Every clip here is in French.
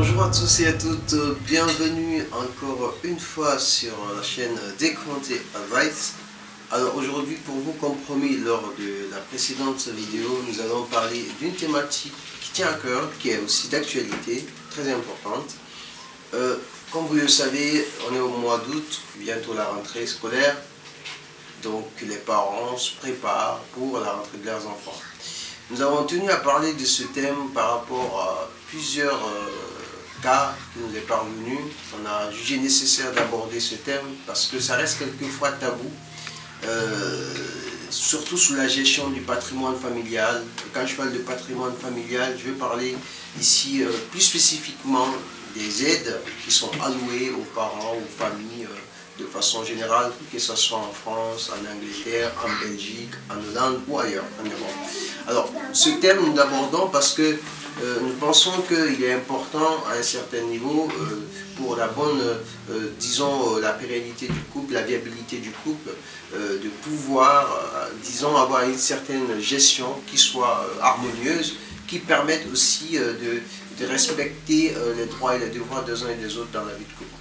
Bonjour à tous et à toutes, bienvenue encore une fois sur la chaîne Décompté Advice. Alors aujourd'hui, pour vous, comme promis lors de la précédente vidéo, nous allons parler d'une thématique qui tient à cœur, qui est aussi d'actualité, très importante. Comme vous le savez, on est au mois d'août, bientôt la rentrée scolaire, donc les parents se préparent pour la rentrée de leurs enfants. Nous avons tenu à parler de ce thème par rapport à plusieurs cas qui nous est parvenu. On a jugé nécessaire d'aborder ce thème parce que ça reste quelquefois tabou, surtout sous la gestion du patrimoine familial. Et quand je parle de patrimoine familial, je veux parler ici plus spécifiquement des aides qui sont allouées aux parents, aux familles, de façon générale, que ce soit en France, en Angleterre, en Belgique, en Hollande ou ailleurs, en Europe. Alors, ce thème, nous l'abordons parce que nous pensons qu'il est important à un certain niveau pour la bonne, disons, la pérennité du couple, la viabilité du couple, de pouvoir, disons, avoir une certaine gestion qui soit harmonieuse, qui permette aussi de respecter les droits et les devoirs des uns et des autres dans la vie de couple.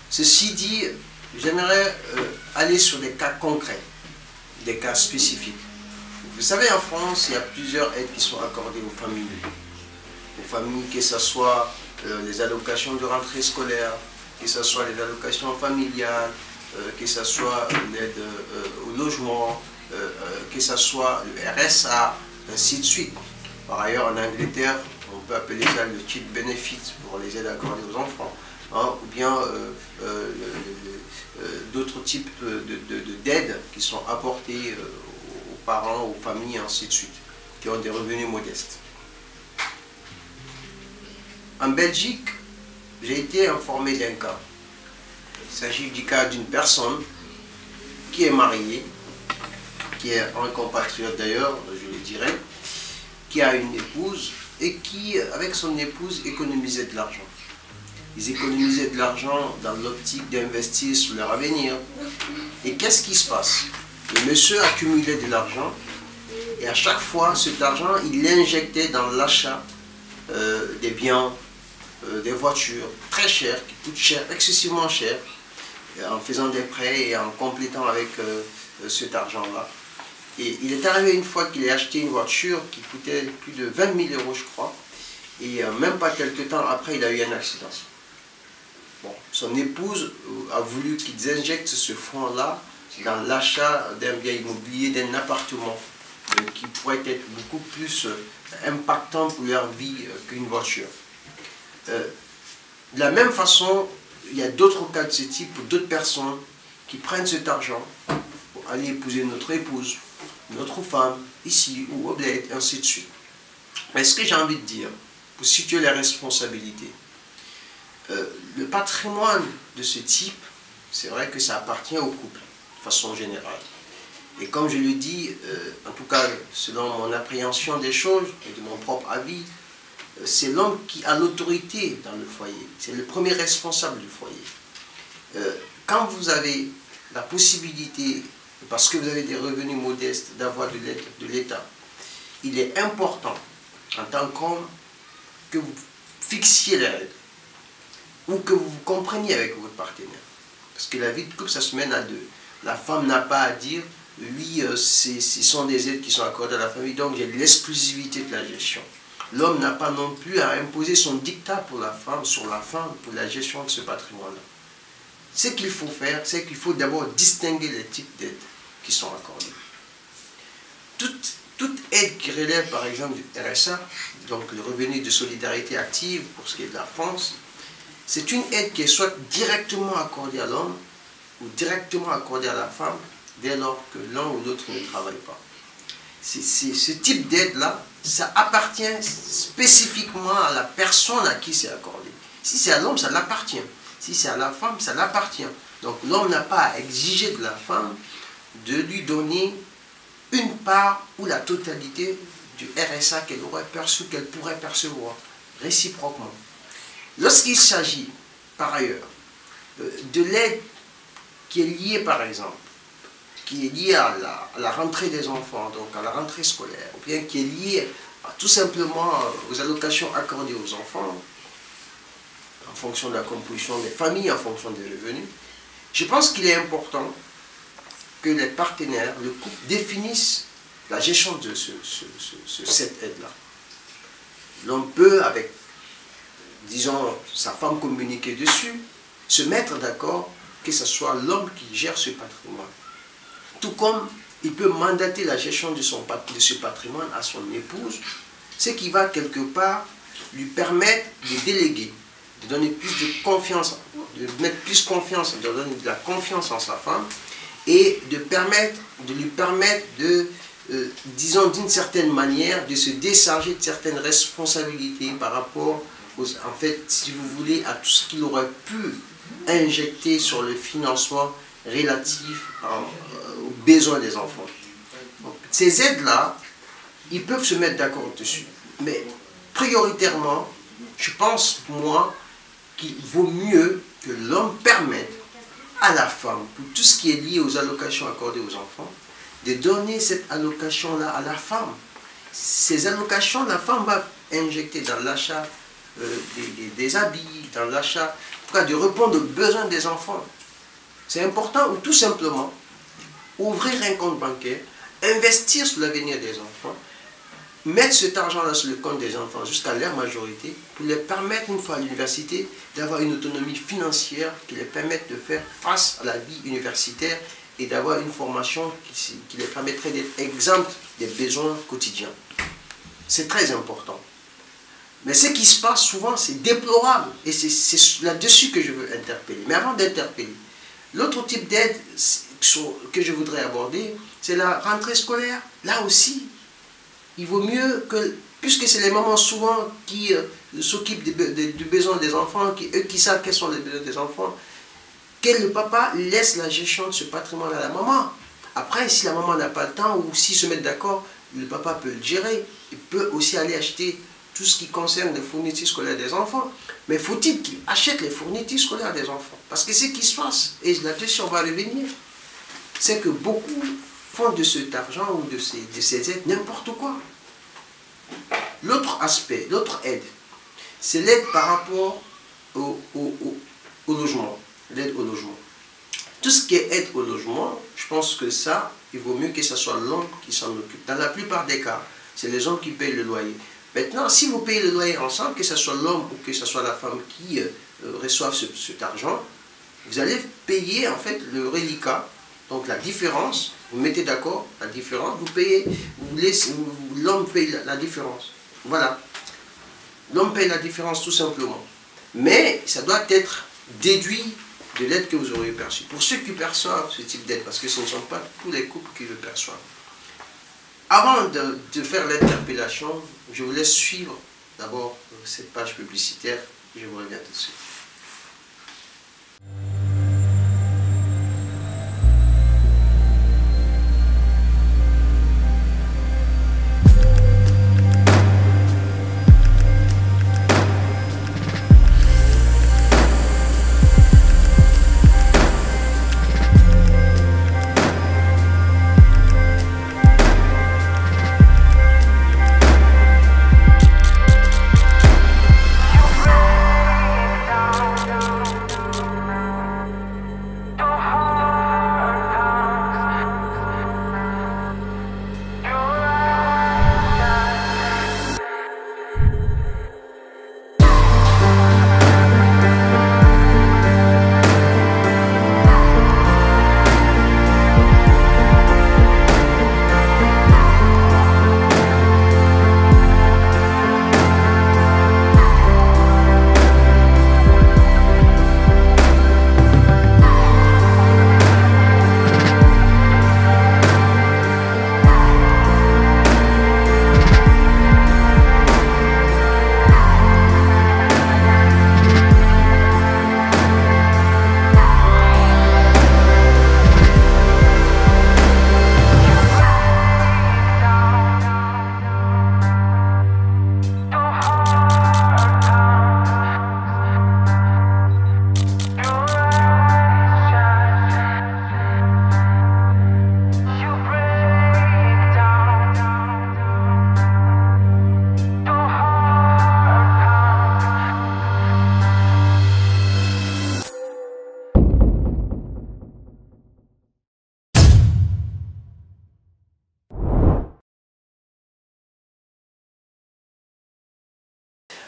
Ceci dit, j'aimerais aller sur des cas concrets, des cas spécifiques. Vous savez, en France, il y a plusieurs aides qui sont accordées aux familles. Aux familles, que ce soit les allocations de rentrée scolaire, que ce soit les allocations familiales, que ce soit l'aide au logement, que ce soit le RSA, ainsi de suite. Par ailleurs, en Angleterre, on peut appeler ça le cheap benefit pour les aides accordées aux enfants. Hein, ou bien d'autres types d'aides qui sont apportées aux parents, aux familles, ainsi de suite, qui ont des revenus modestes. En Belgique, j'ai été informé d'un cas. Il s'agit du cas d'une personne qui est mariée, qui est un compatriote d'ailleurs, je le dirais, qui a une épouse et qui, avec son épouse, économisait de l'argent. Ils économisaient de l'argent dans l'optique d'investir sur leur avenir. Et qu'est-ce qui se passe? Le monsieur accumulait de l'argent et à chaque fois, cet argent, il l'injectait dans l'achat des biens, des voitures très chères, qui coûtent cher, excessivement cher, en faisant des prêts et en complétant avec cet argent-là. Et il est arrivé une fois qu'il a acheté une voiture qui coûtait plus de 20 000 euros, je crois, et même pas quelques temps après, il a eu un accident. Bon, son épouse a voulu qu'ils injectent ce fonds-là dans l'achat d'un bien immobilier, d'un appartement qui pourrait être beaucoup plus impactant pour leur vie qu'une voiture. De la même façon, il y a d'autres cas de ce type pour d'autres personnes qui prennent cet argent pour aller épouser notre épouse, notre femme, ici ou au bled, ainsi de suite. Mais ce que j'ai envie de dire, pour situer les responsabilités, le patrimoine de ce type, c'est vrai que ça appartient au couple, de façon générale. Et comme je le dis, en tout cas selon mon appréhension des choses et de mon propre avis, c'est l'homme qui a l'autorité dans le foyer. C'est le premier responsable du foyer. Quand vous avez la possibilité, parce que vous avez des revenus modestes, d'avoir de l'aide de l'État, il est important, en tant qu'homme, que vous fixiez les règles, ou que vous vous compreniez avec votre partenaire. Parce que la vie de couple, ça se mène à deux. La femme n'a pas à dire, oui, ce sont des aides qui sont accordées à la famille, donc j'ai l'exclusivité de la gestion. L'homme n'a pas non plus à imposer son dictat pour la femme, sur la femme, pour la gestion de ce patrimoine-là. Ce qu'il faut faire, c'est qu'il faut d'abord distinguer les types d'aides qui sont accordées. Toute aide qui relève par exemple du RSA, donc le revenu de solidarité active pour ce qui est de la France, c'est une aide qui est soit directement accordée à l'homme ou directement accordée à la femme dès lors que l'un ou l'autre ne travaille pas. Ce type d'aide-là, ça appartient spécifiquement à la personne à qui c'est accordé. Si c'est à l'homme, ça l'appartient. Si c'est à la femme, ça l'appartient. Donc l'homme n'a pas à exiger de la femme de lui donner une part ou la totalité du RSA qu'elle aurait perçu, qu'elle pourrait percevoir, réciproquement. Lorsqu'il s'agit, par ailleurs, de l'aide qui est liée, par exemple, qui est liée à la rentrée des enfants, donc à la rentrée scolaire, ou bien qui est liée tout simplement aux allocations accordées aux enfants, en fonction de la composition des familles, en fonction des revenus. Je pense qu'il est important que les partenaires, le couple, définissent la gestion de cette aide-là. L'homme peut, avec, disons, sa femme communiquer dessus, se mettre d'accord que ce soit l'homme qui gère ce patrimoine. Tout comme il peut mandater la gestion de ce patrimoine à son épouse, ce qui va quelque part lui permettre de déléguer, de donner plus de confiance, de mettre plus confiance, de donner de la confiance en sa femme et de lui permettre de, disons d'une certaine manière, de se décharger de certaines responsabilités par rapport, en fait, si vous voulez, à tout ce qu'il aurait pu injecter sur le financement relatif aux besoins des enfants. Donc, ces aides-là, ils peuvent se mettre d'accord dessus. Mais prioritairement, je pense, moi, qu'il vaut mieux que l'homme permette à la femme, pour tout ce qui est lié aux allocations accordées aux enfants, de donner cette allocation-là à la femme. Ces allocations, la femme va injecter dans l'achat des habits, dans l'achat, en tout cas de répondre aux besoins des enfants. C'est important, ou tout simplement, ouvrir un compte bancaire, investir sur l'avenir des enfants, mettre cet argent-là sur le compte des enfants jusqu'à leur majorité, pour les permettre, une fois à l'université, d'avoir une autonomie financière qui les permette de faire face à la vie universitaire et d'avoir une formation qui les permettrait d'être exemptes des besoins quotidiens. C'est très important. Mais ce qui se passe souvent, c'est déplorable. Et c'est là-dessus que je veux interpeller. Mais avant d'interpeller, l'autre type d'aide que je voudrais aborder, c'est la rentrée scolaire. Là aussi, il vaut mieux que, puisque c'est les mamans souvent qui s'occupent du besoin des enfants, eux qui savent quels sont les besoins des enfants, que le papa laisse la gestion de ce patrimoine à la maman. Après, si la maman n'a pas le temps, ou s'ils se mettent d'accord, le papa peut le gérer. Il peut aussi aller acheter tout ce qui concerne les fournitures scolaires des enfants. Mais faut-il qu'il achète les fournitures scolaires des enfants? Parce que ce qui se passe, et là-dessus on va revenir, c'est que beaucoup font de cet argent ou de ces aides n'importe quoi. L'autre aspect, l'autre aide, c'est l'aide par rapport au logement. L'aide au logement. Tout ce qui est aide au logement, je pense que ça, il vaut mieux que ce soit l'homme qui s'en occupe. Dans la plupart des cas, c'est les hommes qui payent le loyer. Maintenant, si vous payez le loyer ensemble, que ce soit l'homme ou que ce soit la femme qui reçoivent cet argent, vous allez payer en fait le reliquat, donc la différence, vous mettez d'accord, la différence, vous payez, l'homme paye la différence. Voilà. L'homme paye la différence tout simplement. Mais ça doit être déduit de l'aide que vous aurez perçue. Pour ceux qui perçoivent ce type d'aide, parce que ce ne sont pas tous les couples qui le perçoivent. Avant de faire l'interpellation, je vous laisse suivre d'abord cette page publicitaire. Je vous reviens tout de suite.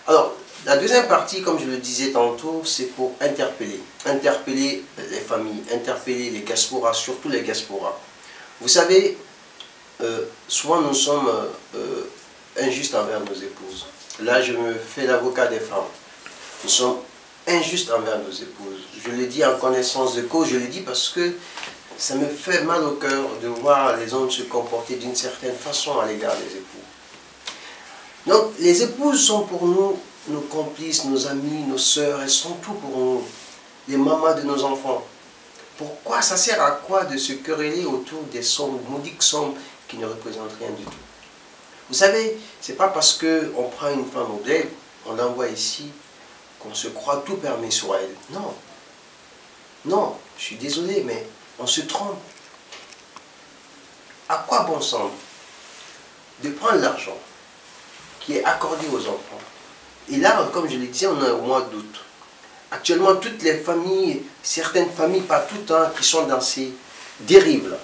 Alors, la deuxième partie, comme je le disais tantôt, c'est pour interpeller. Interpeller les familles, interpeller les diasporas, surtout les diasporas. Vous savez, souvent nous sommes injustes envers nos épouses. Là, je me fais l'avocat des femmes. Nous sommes injustes envers nos épouses. Je le dis en connaissance de cause, je le dis parce que ça me fait mal au cœur de voir les hommes se comporter d'une certaine façon à l'égard des époux. Donc, les épouses sont pour nous nos complices, nos amis, nos sœurs, elles sont tout pour nous, les mamans de nos enfants. Pourquoi? Ça sert à quoi de se quereller autour des sommes, maudites sommes qui ne représentent rien du tout? Vous savez, c'est pas parce qu'on prend une femme au bled, on l'envoie ici, qu'on se croit tout permis sur elle. Non. Non, je suis désolé, mais on se trompe. À quoi bon semble de prendre l'argent qui est accordé aux enfants? Et là, comme je le disais, on est au mois d'août. Actuellement, toutes les familles, certaines familles, pas toutes, hein, qui sont dans ces dérives-là,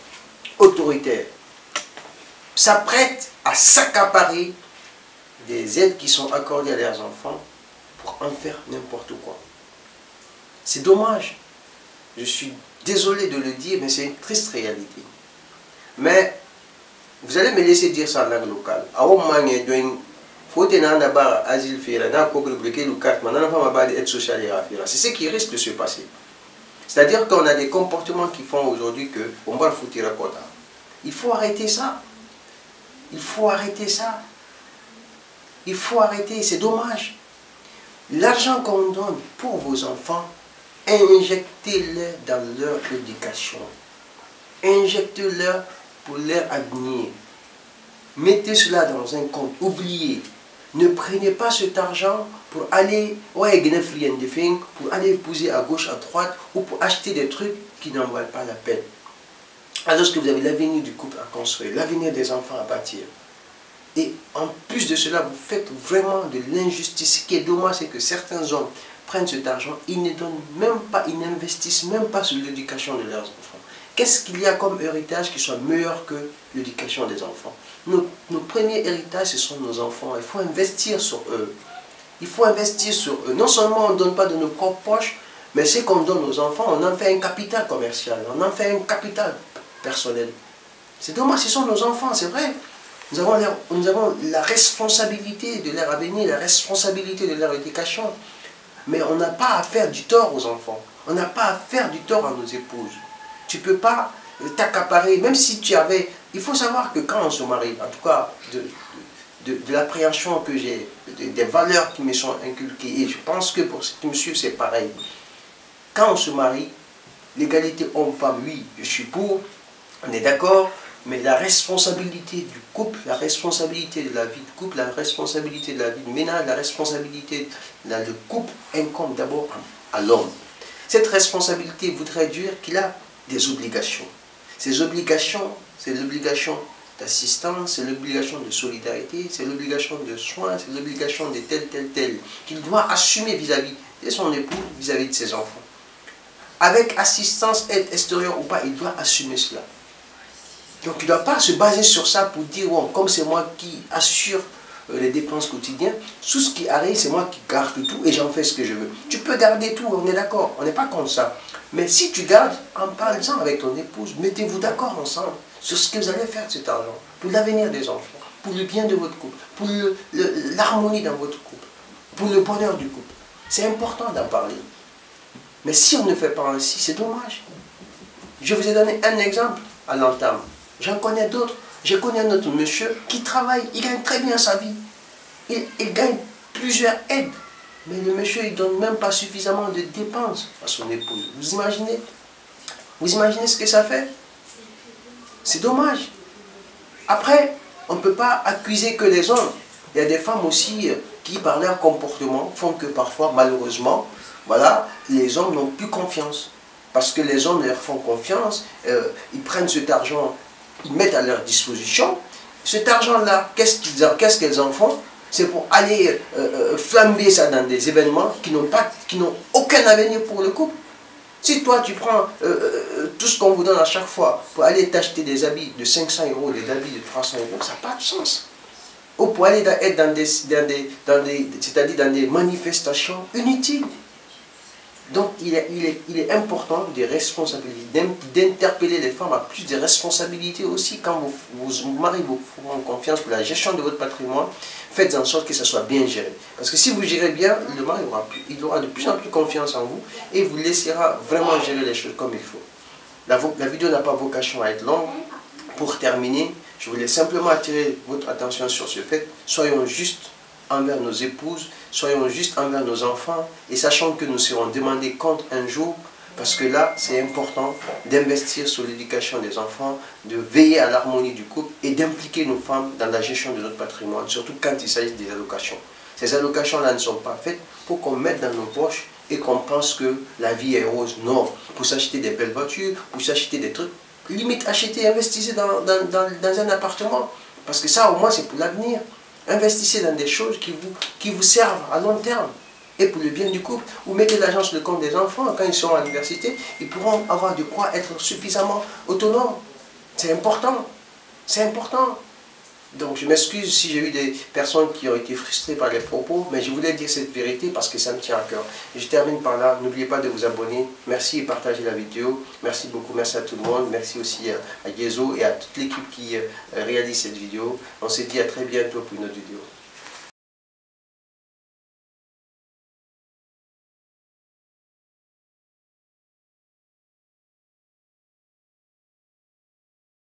autoritaires, s'apprêtent à s'accaparer des aides qui sont accordées à leurs enfants pour en faire n'importe quoi. C'est dommage. Je suis désolé de le dire, mais c'est une triste réalité. Mais vous allez me laisser dire ça en langue locale. C'est ce qui risque de se passer. C'est-à-dire qu'on a des comportements qui font aujourd'hui que on va le foutre à côté. Il faut arrêter ça. Il faut arrêter ça. Il faut arrêter, c'est dommage. L'argent qu'on donne pour vos enfants, injectez-le dans leur éducation. Injectez-le pour leur avenir. Mettez cela dans un compte. Oubliez. Ne prenez pas cet argent pour aller pour aller épouser à gauche, à droite ou pour acheter des trucs qui n'en valent pas la peine. Alors que vous avez l'avenir du couple à construire, l'avenir des enfants à bâtir. Et en plus de cela, vous faites vraiment de l'injustice. Ce qui est dommage, c'est que certains hommes prennent cet argent, ils ne donnent même pas, ils n'investissent même pas sur l'éducation de leurs enfants. Qu'est-ce qu'il y a comme héritage qui soit meilleur que l'éducation des enfants? Nos premiers héritages, ce sont nos enfants. Il faut investir sur eux. Il faut investir sur eux. Non seulement on ne donne pas de nos propres poches, mais ce qu'on donne aux enfants, on en fait un capital commercial, on en fait un capital personnel. C'est dommage, ce sont nos enfants, c'est vrai. Nous avons la responsabilité de leur avenir, la responsabilité de leur éducation. Mais on n'a pas à faire du tort aux enfants. On n'a pas à faire du tort à nos épouses. Tu ne peux pas t'accaparer, même si tu avais... Il faut savoir que quand on se marie, en tout cas de l'appréhension que j'ai, des valeurs qui me sont inculquées, et je pense que pour ceux qui me suivent, c'est pareil. Quand on se marie, l'égalité homme-femme, oui, je suis pour, on est d'accord, mais la responsabilité du couple, la responsabilité de la vie de couple, la responsabilité de la vie de ménage, la responsabilité de couple incombe d'abord à l'homme. Cette responsabilité voudrait dire qu'il a des obligations. Ces obligations, c'est l'obligation d'assistance, c'est l'obligation de solidarité, c'est l'obligation de soins, c'est l'obligation de tel, qu'il doit assumer vis-à-vis de son époux, vis-à-vis de ses enfants. Avec assistance, aide extérieure ou pas, il doit assumer cela. Donc il ne doit pas se baser sur ça pour dire, bon, comme c'est moi qui assure les dépenses quotidiennes, tout ce qui arrive, c'est moi qui garde tout et j'en fais ce que je veux. Tu peux garder tout, on est d'accord, on n'est pas contre ça. Mais si tu gardes, en parlant avec ton épouse, mettez-vous d'accord ensemble sur ce que vous allez faire de cet argent, pour l'avenir des enfants, pour le bien de votre couple, pour l'harmonie dans votre couple, pour le bonheur du couple. C'est important d'en parler. Mais si on ne fait pas ainsi, c'est dommage. Je vous ai donné un exemple à l'entame. J'en connais d'autres. Je connais un autre monsieur qui travaille, il gagne très bien sa vie. Il gagne plusieurs aides. Mais le monsieur, il ne donne même pas suffisamment de dépenses à son épouse. Vous imaginez? Vous imaginez ce que ça fait? C'est dommage. Après, on ne peut pas accuser que les hommes. Il y a des femmes aussi qui, par leur comportement, font que parfois, malheureusement, voilà, les hommes n'ont plus confiance. Parce que les hommes leur font confiance, ils prennent cet argent, ils mettent à leur disposition. Cet argent-là, qu'est-ce qu'elles en font? C'est pour aller flamber ça dans des événements qui n'ont aucun avenir pour le couple. Si toi tu prends tout ce qu'on vous donne à chaque fois pour aller t'acheter des habits de 500 €, des habits de 300 €, ça n'a pas de sens. ou pour aller être c'est-à-dire dans des manifestations inutiles. Donc il est important des responsabilités, d'interpeller les femmes à plus de responsabilités aussi. Quand vos maris vous font confiance pour la gestion de votre patrimoine, faites en sorte que ça soit bien géré. Parce que si vous gérez bien, le mari aura de plus en plus confiance en vous et vous laissera vraiment gérer les choses comme il faut. La vidéo n'a pas vocation à être longue. Pour terminer, je voulais simplement attirer votre attention sur ce fait. Soyons justes envers nos épouses, soyons justes envers nos enfants, et sachant que nous serons demandés compte un jour, parce que là, c'est important d'investir sur l'éducation des enfants, de veiller à l'harmonie du couple et d'impliquer nos femmes dans la gestion de notre patrimoine, surtout quand il s'agit des allocations. Ces allocations-là ne sont pas faites pour qu'on mette dans nos poches et qu'on pense que la vie est rose. Non, pour s'acheter des belles voitures, pour s'acheter des trucs, limite achetez, investissez dans un appartement, parce que ça au moins c'est pour l'avenir. Investissez dans des choses qui vous servent à long terme et pour le bien du couple. Ou mettez l'argent sur le compte des enfants. Quand ils seront à l'université, ils pourront avoir de quoi être suffisamment autonomes. C'est important. C'est important. Donc je m'excuse si j'ai eu des personnes qui ont été frustrées par les propos, mais je voulais dire cette vérité parce que ça me tient à cœur. Et je termine par là. N'oubliez pas de vous abonner. Merci et partagez la vidéo. Merci beaucoup. Merci à tout le monde. Merci aussi à Yezo et à toute l'équipe qui réalise cette vidéo. On se dit à très bientôt pour une autre vidéo.